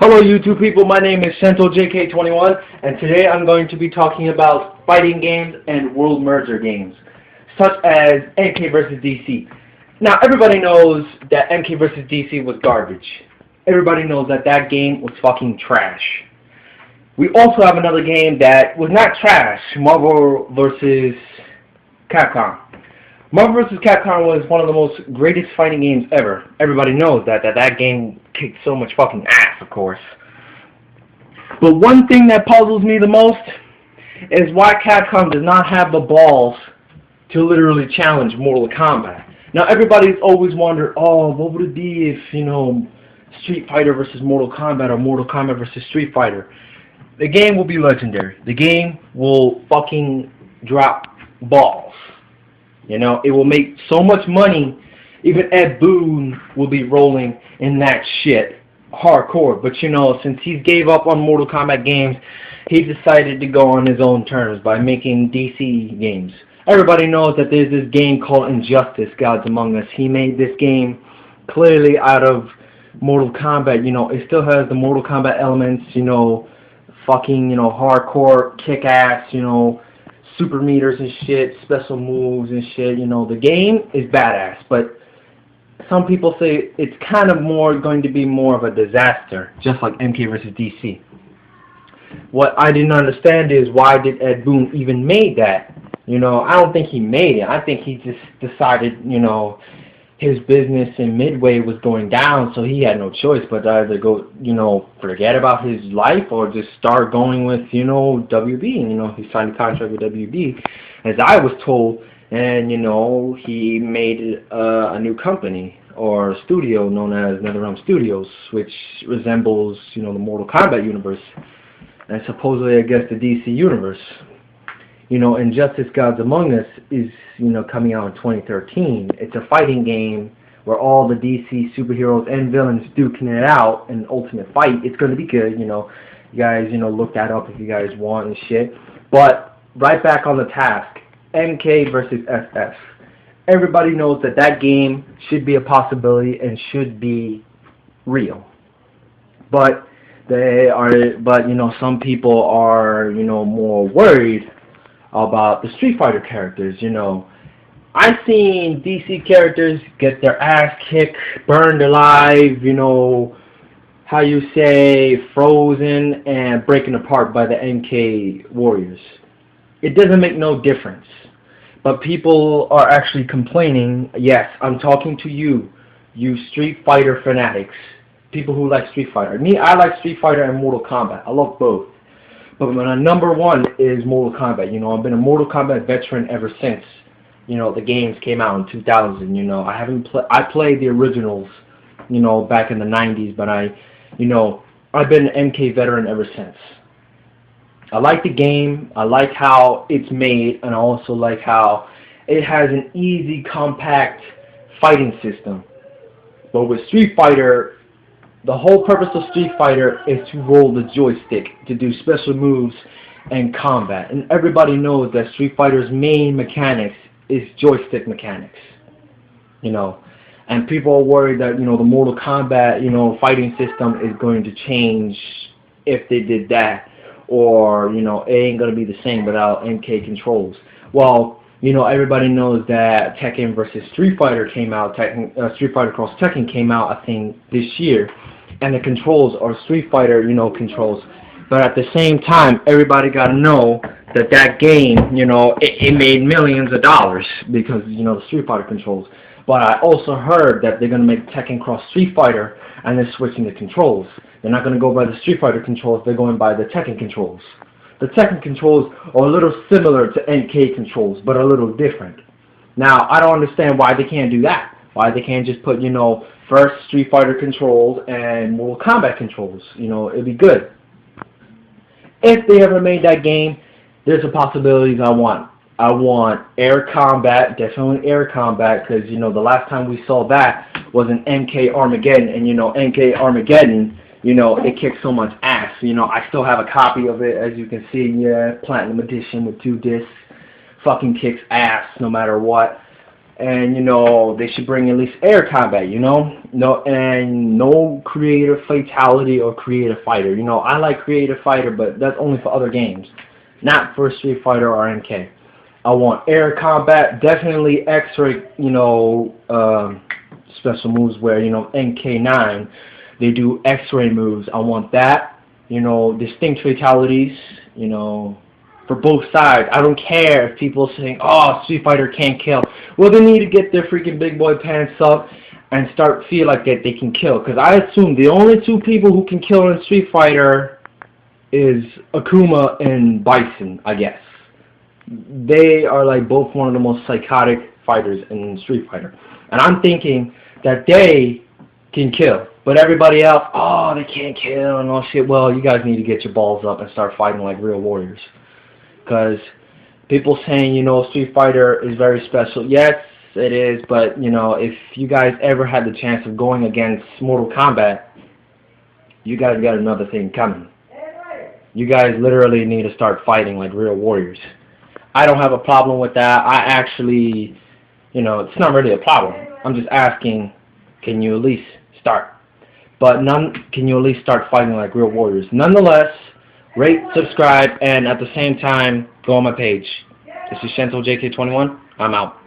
Hello YouTube people, my name is SentoJK21 and today I'm going to be talking about fighting games and world merger games such as MK vs. DC. Now everybody knows that MK vs. DC was garbage. Everybody knows that that game was fucking trash. We also have another game that was not trash, Marvel vs. Capcom. Marvel vs. Capcom was one of the most greatest fighting games ever. Everybody knows that game kicked so much fucking ass, of course. But one thing that puzzles me the most is why Capcom does not have the balls to literally challenge Mortal Kombat. Now everybody's always wondered, oh, what would it be if, Street Fighter versus Mortal Kombat or Mortal Kombat versus Street Fighter? The game will be legendary. The game will fucking drop balls. It will make so much money, even Ed Boon will be rolling in that shit hardcore. But since he gave up on Mortal Kombat games, he decided to go on his own terms by making DC games. Everybody knows that there's this game called Injustice, Gods Among Us. He made this game clearly out of Mortal Kombat. It still has the Mortal Kombat elements, fucking, hardcore, kick-ass, super meters and shit, special moves and shit. The game is badass, but some people say it's kind of going to be more of a disaster, just like MK vs. DC. What I didn't understand is, why did Ed Boon even made that? I don't think he made it. I think he just decided, his business in Midway was going down, so he had no choice but to either go, forget about his life or just start going with, WB. He signed a contract with WB, as I was told, and, he made a new company or studio known as NetherRealm Studios, which resembles, the Mortal Kombat universe, and supposedly, I guess, the DC universe. Injustice Gods Among Us is, coming out in 2013. It's a fighting game where all the DC superheroes and villains duking it out in ultimate fight. It's going to be good, You guys, look that up if you guys want and shit. But right back on the task, MK versus SF. Everybody knows that game should be a possibility and should be real. But some people are, more worried about the Street Fighter characters. I've seen DC characters get their ass kicked, burned alive, frozen and breaking apart by the MK warriors. It doesn't make no difference. But people are actually complaining. Yes, I'm talking to you Street Fighter fanatics, people who like Street Fighter. Me, I like Street Fighter and Mortal Kombat. I love both. But my number one is Mortal Kombat. I've been a Mortal Kombat veteran ever since, the games came out in 2000. I played the originals, back in the 90s, but I've been an MK veteran ever since. I like the game. I like how it's made, and I also like how it has an easy, compact fighting system. But with Street Fighter, the whole purpose of Street Fighter is to roll the joystick, to do special moves and combat. And everybody knows that Street Fighter's main mechanics is joystick mechanics. And people are worried that, the Mortal Kombat, fighting system is going to change if they did that. Or, it ain't going to be the same without MK controls. Well, everybody knows that Tekken versus Street Fighter came out, Street Fighter Cross Tekken came out, I think, this year. And the controls are Street Fighter, controls. But at the same time, everybody got to know that game, it made millions of dollars because, the Street Fighter controls. But I also heard that they're going to make Tekken Cross Street Fighter and they're switching the controls. They're not going to go by the Street Fighter controls, they're going by the Tekken controls. The Tekken controls are a little similar to MK controls, but a little different. Now, I don't understand why they can't do that. Why they can't just put, first Street Fighter controls and Mortal Kombat controls. It'd be good. If they ever made that game, there's a possibilities I want. I want air combat, definitely air combat, because, the last time we saw that was in MK Armageddon, and, MK Armageddon, it kicks so much ass. I still have a copy of it, as you can see, Platinum Edition with 2 discs. Fucking kicks ass no matter what. And they should bring at least air combat, no creative fatality or creative fighter. I like creative fighter, but that's only for other games, not for Street Fighter or MK. I want air combat, definitely X-ray, special moves where, MK9, they do X-ray moves. I want that, distinct fatalities, for both sides. I don't care if people saying, oh, Street Fighter can't kill. Well, they need to get their freaking big boy pants up and start feel like that they can kill. Because I assume the only two people who can kill in Street Fighter is Akuma and Bison, I guess. They are like both one of the most psychotic fighters in Street Fighter. And I'm thinking that they can kill. But everybody else, oh, they can't kill and all shit. Well, you guys need to get your balls up and start fighting like real warriors. Because people saying, Street Fighter is very special. Yes, it is. But, if you guys ever had the chance of going against Mortal Kombat, you guys got another thing coming. You guys literally need to start fighting like real warriors. I don't have a problem with that. I actually, it's not really a problem. I'm just asking, can you at least start? But can you at least start fighting like real warriors? Nonetheless, rate, subscribe, and at the same time, go on my page. This is ShentoJK21. I'm out.